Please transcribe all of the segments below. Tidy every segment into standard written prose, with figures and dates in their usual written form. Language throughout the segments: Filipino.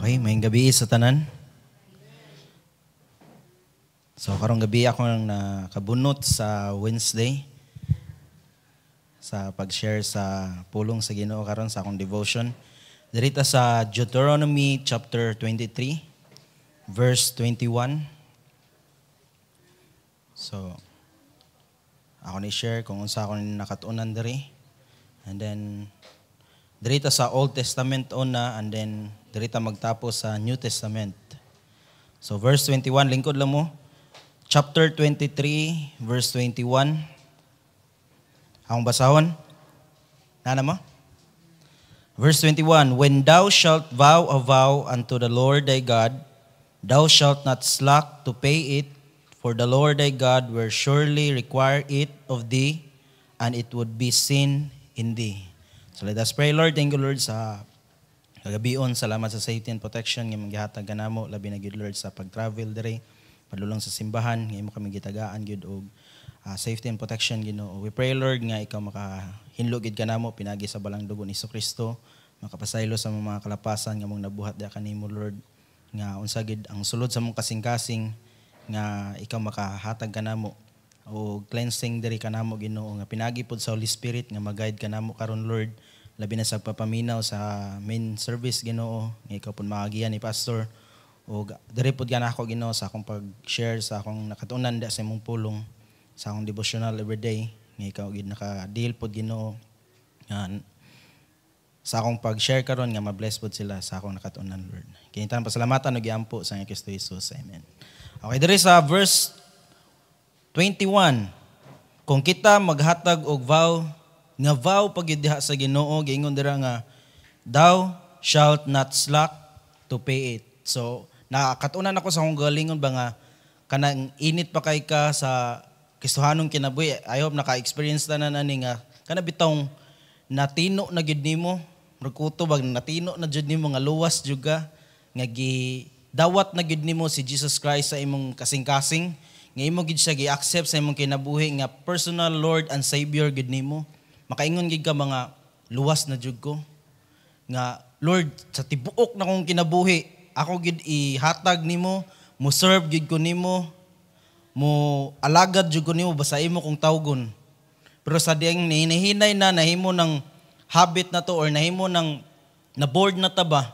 Okay, may gabi sa tanan. So karong gabi ako nang nakabunot sa Wednesday sa pag-share sa pulong sa Ginoo karon sa akong devotion. Dirita sa Deuteronomy chapter 23 verse 21. So ako ni share kung unsa ako nakatunan diri. And then dirita sa Old Testament una and then dirita magtapos sa New Testament. So verse 21, lingkod lang mo. Chapter 23, verse 21. Akong basahon. Nana mo? Verse 21, when thou shalt vow a vow unto the Lord thy God, thou shalt not slack to pay it, for the Lord thy God will surely require it of thee, and it would be sin in thee. So let us pray. Lord, thank you Lord sa kagabion. Salamat sa safety and protection nga maghihatag kanamo labi na gyud Lord sa pag-travel diri padulong sa simbahan nga imo kami gitagaan gyud og safety and protection Ginoo. We pray Lord nga ikaw makahinlo gid kanamo pinagi sa balang dugo ni Jesucristo, makapasaylo sa mga kalapasan nga mong nabuhat da kanimo Lord, nga unsa gid ang sulod sa mong kasing-kasing nga ikaw makahatag kanamo o cleansing diri kanamo Ginoo, nga pinagi pod sa Holy Spirit nga mag-guide kanamo karon Lord, labi na sa papaminaw sa main service Ginoo, nga ikaw pud maagian ni pastor o diri pud gana ako Ginoo sa akong pag-share sa akong nakatunan da sa imong pulong sa akong devotional everyday, nga ikaw gid naka-deal pud Ginoo nga sa akong pag-share karon nga ma-bless pud sila sa akong nakatunan Lord. Kinitan pasalamatan ug giampo sa Kristo Jesus. Amen. Okay, diri sa verse 21, kung kita maghatag og vow, nga vow pag diha sa Ginoo, giingon dira nga thou shalt not slack to pay it. So nakatunan ako sa akong galingon ba nga kanang init pa kay ka sa Kristohanong kinabuhi. I hope naka-experience na nani nga kana bitong natino na gid nimo, magkuto bag natino na jud nimo nga luwas jud ka nga dawat na gid nimo si Jesus Christ sa imong kasing-kasing, nga imo gid siya gi-accept sa imong kinabuhi nga personal Lord and Savior gid nimo. Makaingon gid ka mga luwas na jud ko nga Lord sa tibuok na kong kinabuhi ako gid ihatag nimo, mo serve gid ko nimo, mo alagad jud ko nimo basta imo kong tawgon. Pero sa diyang hinahinay na nahimo ng habit na to or nahimo ng na board na ta ba,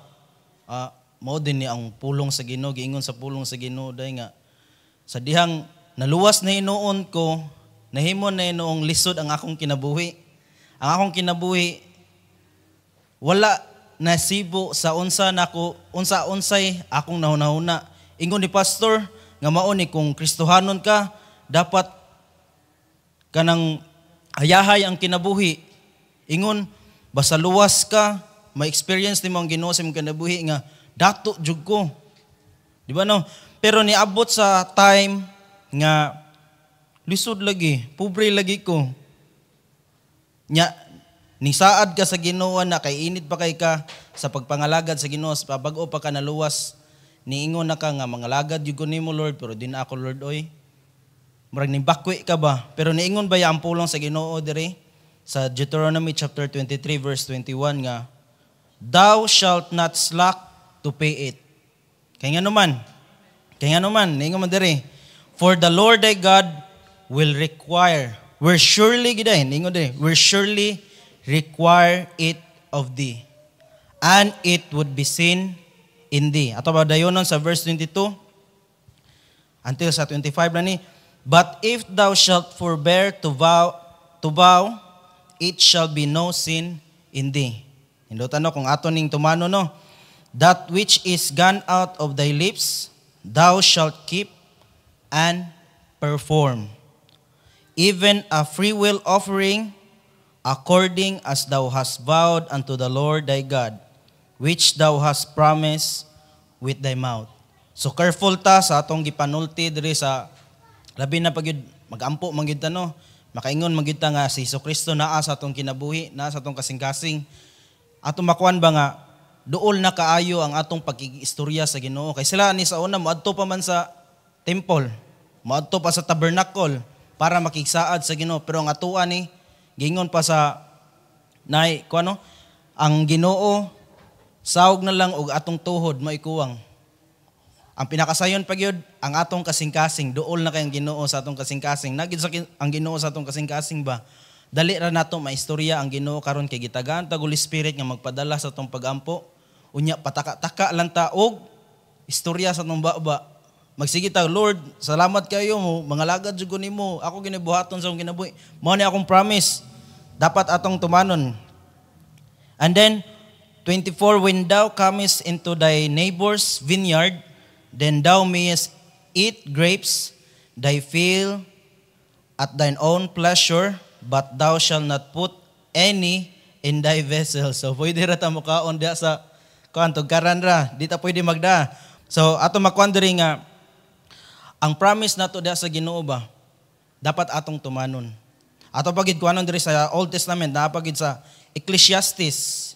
mao din ni ang pulong sa Ginoo, giingon sa pulong sa Ginoo day nga sa dihang naluwas na hinuon ko, nahimo na noong lisod ang akong kinabuhi. Ang akong kinabuhi wala nasibo sa unsay akong nahuna-huna. Ingon ni pastor nga mao ni kung Kristohanon ka, dapat kanang ayahay ang kinabuhi. Ingon basta luwas ka, ma-experience nimo ang Ginoo sa imong kinabuhi nga dato jud ko. Di ba no? Pero niabot sa time nga lisod lagi, pobre lagi ko. Nya nisaad ka sa Ginoo na kay init pa kay ka sa pagpangalagad sa Ginoo, sa bag-o pa ka naluwas, niingon na ka nga mangalagad jud ko nimo Lord, pero di na ako Lord oy. Murag nibakwi ka ba? Pero niingon ba ya ang pulong sa Ginoo diri sa Deuteronomy chapter 23 verse 21 nga thou shalt not slack to pay it. Kaya nga naman, niingon man diri, for the Lord thy God will surely giday, niingon diri, will surely require it of thee, and it would be sin in thee. Ato ba dayonon sa verse 22 until sa 25 na ni, but if thou shalt forbear to vow, it shall be no sin in thee. Hindutan no kung ato ning tumano no, that which is gone out of thy lips thou shalt keep and perform, even a free will offering, according as thou hast vowed unto the Lord thy God, which thou hast promised with thy mouth. So careful ta sa atong gipanulti diri sa labi na pagyud magampo man gyud ta no. Makaingon man gyud ta nga si Jesucristo naa sa atong kinabuhi, naa sa atong kasing-kasing. Atong makuan ba nga duol na kaayo ang atong pagkigistorya sa Ginoo. Kay sila ni sa una moadto pa man sa temple, moadto pa sa tabernacle para makigsaad sa Ginoo, pero ang atuan ni gingon pa sa nay kuno ang Ginoo Sawog na lang og atong tuhod maikuwang. Ang pinakasayon pag yun, ang atong kasing-kasing, dool na kayang Ginoo sa atong kasing-kasing. Nagid sa ang Ginoo sa atong kasing-kasing ba? Dali ra nato maistorya ang Ginoo karon kay gitagaan ta Holy Spirit nga magpadala sa atong pagampo. Unya pataka-taka lang ta og istorya sa atong baba. Magsige ta, Lord, salamat kayo mo, mga lagad jud ko nimo. Ako ginibuhaton sa akong kinabuhi. Mao ni akong promise. Dapat atong tumanon. And then 24, when thou comest into thy neighbor's vineyard, then thou mayest eat grapes, thy fill at thine own pleasure, but thou shalt not put any in thy vessel. So, pwede ra ta mukaon diya sa kuantog karan ra. Di ta pwede magda. So, ato makuandiri nga, ang promise nato diya sa Ginoo ba, dapat atong tumanon. Ato pagid kuanon diri sa Old Testament, napagid sa Ecclesiastes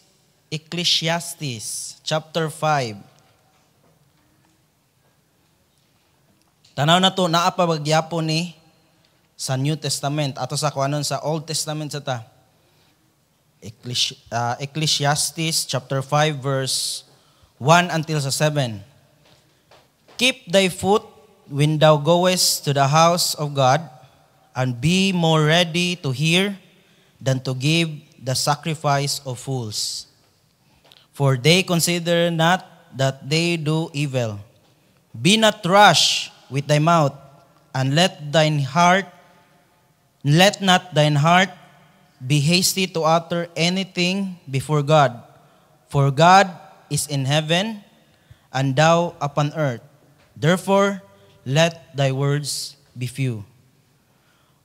chapter 5. Tanaw na to, naapa bagyapon ni sa New Testament. Ato sa kuanon sa Old Testament sa ta. Ecclesiastes chapter 5 verse 1 until sa 7. Keep thy foot when thou goest to the house of God, and be more ready to hear than to give the sacrifice of fools. For they consider not that they do evil. Be not rash with thy mouth, and let not thine heart be hasty to utter anything before God. For God is in heaven, and thou upon earth. Therefore, let thy words be few.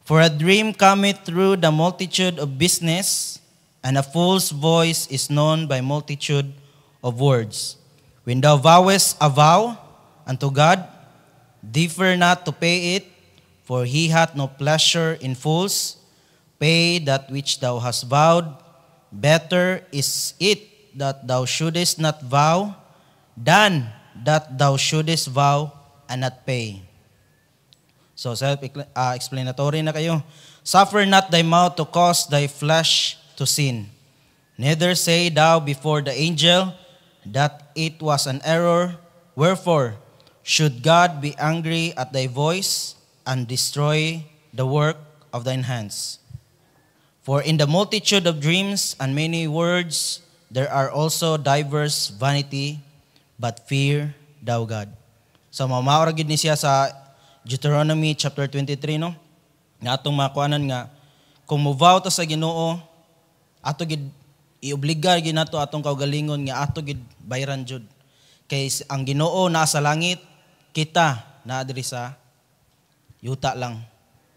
For a dream cometh through the multitude of business, and a fool's voice is known by multitude of words. When thou vowest a vow unto God, differ not to pay it, for he hath no pleasure in fools. Pay that which thou hast vowed. Better is it that thou shouldest not vow, than that thou shouldest vow and not pay. So, self-explanatory na kayo. Suffer not thy mouth to cause thy flesh to sin. Neither say thou before the angel that it was an error. Wherefore, should God be angry at thy voice and destroy the work of thine hands? For in the multitude of dreams and many words, there are also diverse vanity, but fear thou God. So, mamaoragid ni siya sa Deuteronomy chapter 23, no? Nga atong makuanan nga, kung muvaw ta sa Ginoo, ato gid iobligar gid nato atong kaugalingon nga ato gid bayran jud. Kay ang Ginoo naa sa langit, kita naa diri sa yuta lang.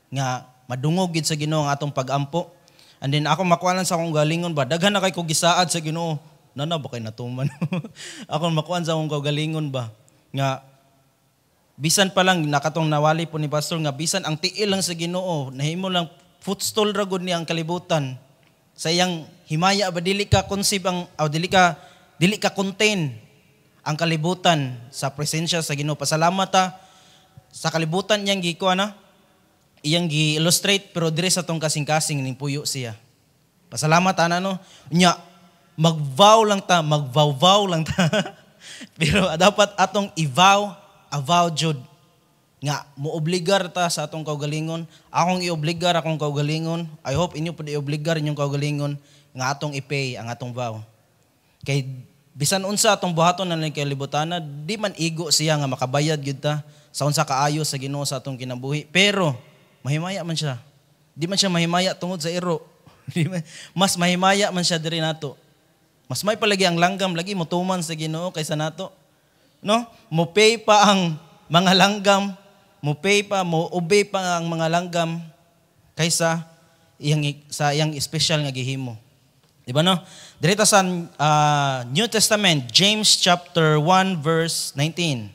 Nga madungog gid sa Ginoo ang atong pagampo. And then ako makuanan sa akong galingon ba, daghan na kay ko gisaad sa Ginoo. Nana ba kay natuman? Ako makuan sa akong kaugalingon ba nga bisan pa lang nakatong nawali po ni pastor nga bisan ang tiil lang sa Ginoo, nahimo lang footstool ra gud ni ang kalibutan. Sa iyang himaya ba dili ka conceive ang dili ka contain ang kalibutan sa presensya sa Ginoo. Pasalamat ta sa kalibutan niyang gikuan na iyang gi-illustrate pero dire sa tong kasing-kasing ning puyo siya. Pasalamat ana no. Nya magvow lang ta. Pero dapat atong avow jud nga moobligar ta sa atong kaugalingon. Akong iobligar akong kaugalingon. I hope inyo pud iobligar inyong kaugalingon nga atong i-pay ang atong vow. Kay bisan unsa atong buhaton na kay libutana, di man igo siya nga makabayad gyud ta sa unsa kaayo sa Ginoo sa atong kinabuhi. Pero mahimaya man siya. Di man siya mahimaya tungod sa iro. Mas mahimaya man siya diri nato. Mas may palagi ang langgam lagi motuman sa Ginoo kaysa nato. No? Mo pay pa ang mga langgam, mo obey pa ang mga langgam kaysa sa iyang special nga gihimo. Di ba no? Dito sa New Testament, James chapter 1 verse 19.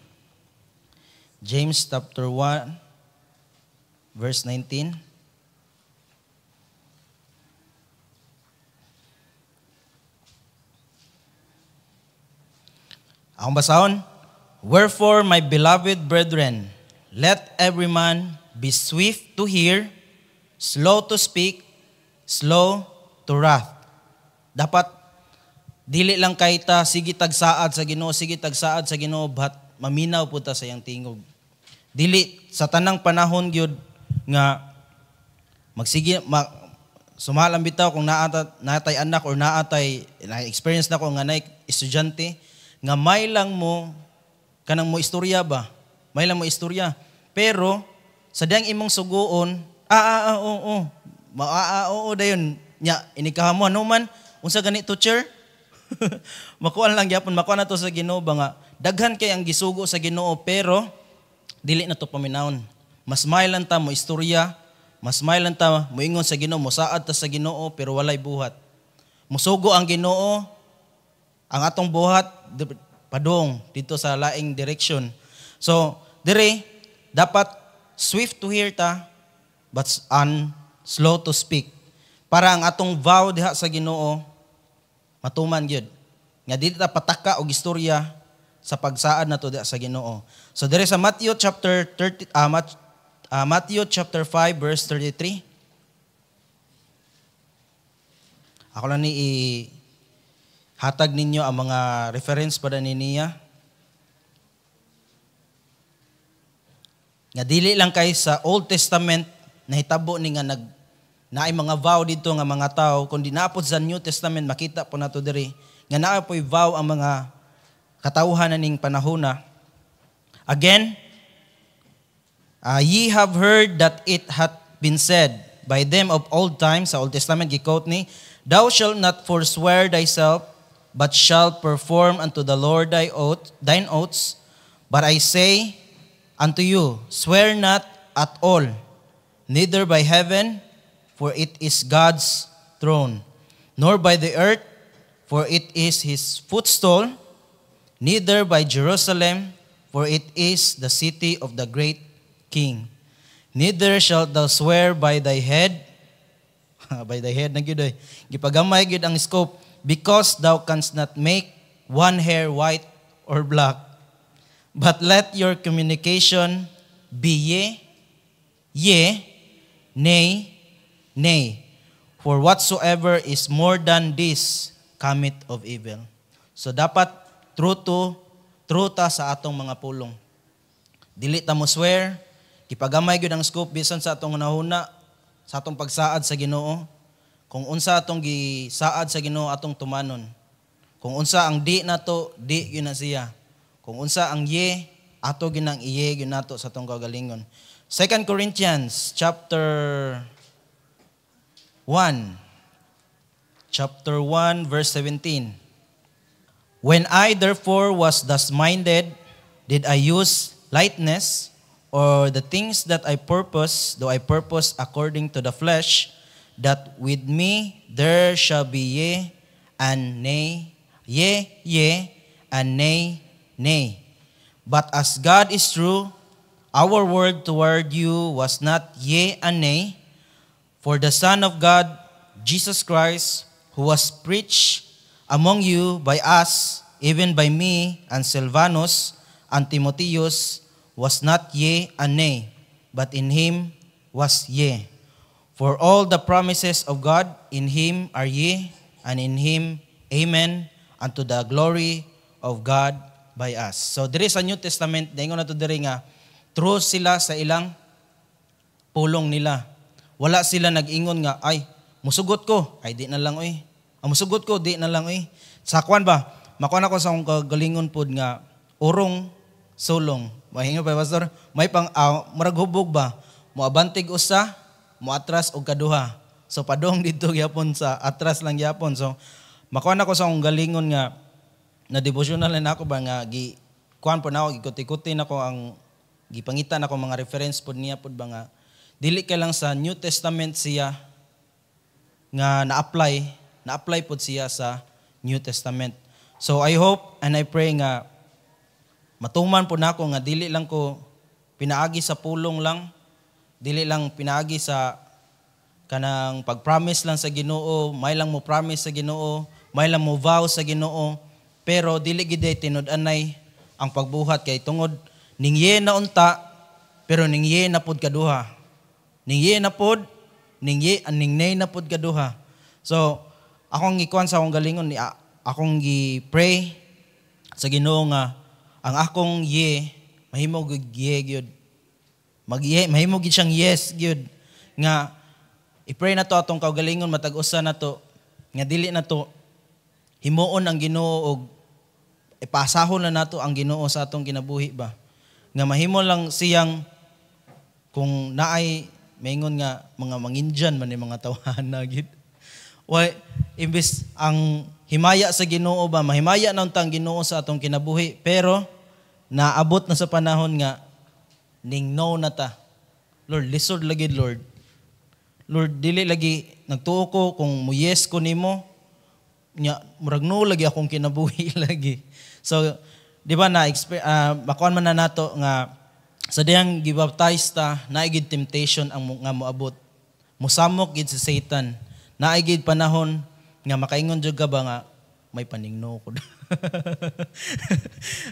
James chapter 1 verse 19. Akong basahon. Wherefore, my beloved brethren, let every man be swift to hear, slow to speak, slow to wrath. Dapat Dili lang kay ta sige tagsaad sa Ginoo, sige tagsaad sa Ginoo, but maminaw po ta sa iyang tingog. Dili sa tanang panahon gyud nga magsige sumalang bitaw kung naatay anak or naatay na-experience na ko nga nay estudyante nga may lang mo kanang mo istorya ba? May lang mo istorya. Pero sa diyang imong suguon, oo. Oo dayon nya inikahamo ano man unsa gani teacher? Makuan lang gyapon, makuan na to sa Ginoo ba nga daghan kay ang gisugo sa Ginoo pero dili na to paminawon. Mas mailan ta mo istorya, mas mailan ta moingon sa Ginoo, mosaad ta sa Ginoo pero walay buhat. Musugo ang Ginoo ang atong buhat padong dito sa laing direction. So, dire dapat swift to hear ta but slow to speak. Para ang atong vow diha sa Ginoo matuman gyud. Nga dili ta pataka og istorya sa pagsaad nato diha sa Ginoo. So dire sa Matthew chapter 5 verse 33. Ako lang ni hatag ninyo ang mga reference pada niya. Nga dili lang kay sa Old Testament nahitabo ni nga naay mga vow dito nga mga tao, kundi naapod sa New Testament makita po nato diri nga naa po'y vow ang mga katawhan ning panahona. Again, ye have heard that it hath been said by them of old times, sa Old Testament gi-quote ni, thou shalt not forswear thyself, but shalt perform unto the Lord thine oaths. But I say unto you, swear not at all, neither by heaven, for it is God's throne, nor by the earth, for it is his footstool, neither by Jerusalem, for it is the city of the great King. Neither shalt thou swear by thy head, by thy head na gyud ay, gipagamay gyud ang scope, because thou canst not make one hair white or black. But let your communication be yea, nay, nay. For whatsoever is more than this cometh of evil. So dapat true ta sa atong mga pulong. Dili ta mo swear, kipagamay gyud ang scope bisan sa atong nahuna, sa atong pagsaad sa Ginoo. Kung unsa atong gisaad sa Ginoo atong tumanon. Kung unsa ang di nato, di gyud na siya. Kung unsa ang ye, ato ginang iye gyud nato sa atong kagalingon. 2 Corinthians chapter 1 verse 17. When I therefore was thus minded, did I use lightness, or the things that I purpose, though I purpose according to the flesh, that with me there shall be yea and nay, yea, and nay, nay. But as God is true, our word toward you was not yea and nay, for the Son of God, Jesus Christ, who was preached among you by us, even by me and Silvanus and Timotheus, was not yea and nay, but in him was yea. For all the promises of God in him are yea, and in him amen, unto the glory of God by us. So diri sa New Testament, daingon na to diri nga, true sila sa ilang pulong nila. Wala sila nag-ingon nga, ay, musugot ko, ay di na lang oy. Musugot ko, di na lang oy. Sa kwan ba, makuha ako sa akong kagalingon pod nga, urong sulong. Mahingo pa, Pastor? May pang, marag hubog ba? Muabantig usa, muatras og kaduha. So padong dito gyapon sa atras lang gyapon. So makuha ako sa akong galingon nga, na devotional na ako ba nga, kuhan po na ako, ikot-ikutin ako ang, gipangitan ako mga reference pod niya pod ba nga, dili ka lang sa New Testament siya nga na-apply pod siya sa New Testament. So I hope and I pray nga matuman po nako nga dili lang ko pinaagi sa pulong lang, dili lang pinaagi sa kanang pag-promise lang sa Ginoo, may lang mo promise sa Ginoo, may lang mo vow sa Ginoo, pero dili gid tinud-anay ang pagbuhat kay tungod ning ye na unta pero ning ye na pod kaduha. Ning ye na pod, ning nay na pod kaduha. So, akong ikuan sa akong galingon ni akong gi-pray sa Ginoo nga ang akong mahimo gud gyud. Mahimo gid siyang yes gyud nga i-pray na to atong kaugalingon matag-usa na to nga dili na to himuon ang Ginoo og ipasahon na nato ang Ginoo sa atong kinabuhi ba. Nga mahimo lang siyang kung naay maingon nga mga mangindian man ni mga tawhana gid. Why imbes ang himaya sa Ginoo ba mahimaya na untang Ginoo sa atong kinabuhi pero naabot na sa panahon nga ning no na ta. Lord, lisod lagi Lord. Lord, dili lagi nagtuo ko kung mo yes ko nimo nya murag no lagi akong kinabuhi lagi. So, di ba na makuan man na nato nga sa diyang gibaptize ta naay gid temptation ang nga moabot. Musamok gid si Satan. Naay gid panahon nga makaingon jud ka ba nga may paningno ko.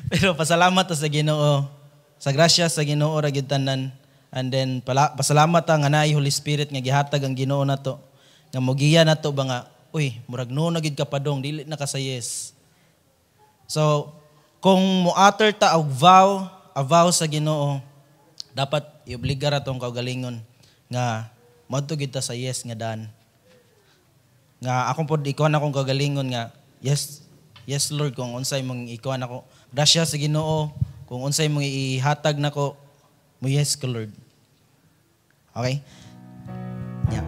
Pero pasalamat ta sa Ginoo. Sa grasya sa Ginoo ra gid tanan. And then pasalamat ta nga naay Holy Spirit nga gihatag ang Ginoo nato. Nga mogiya nato ba nga uy, murag no na gid ka padong dili na ka sa yes. So, kung muater ta og vow sa Ginoo, dapat iobligar atong kaugalingon nga madto gid ta sa yes nga daan. Nga akong pod ikuan akong kaugalingon nga yes Lord kung unsay mong ikuan ako. Grasya sa Ginoo kung unsay mong ihatag nako mo yes ka Lord. Okay? Yeah,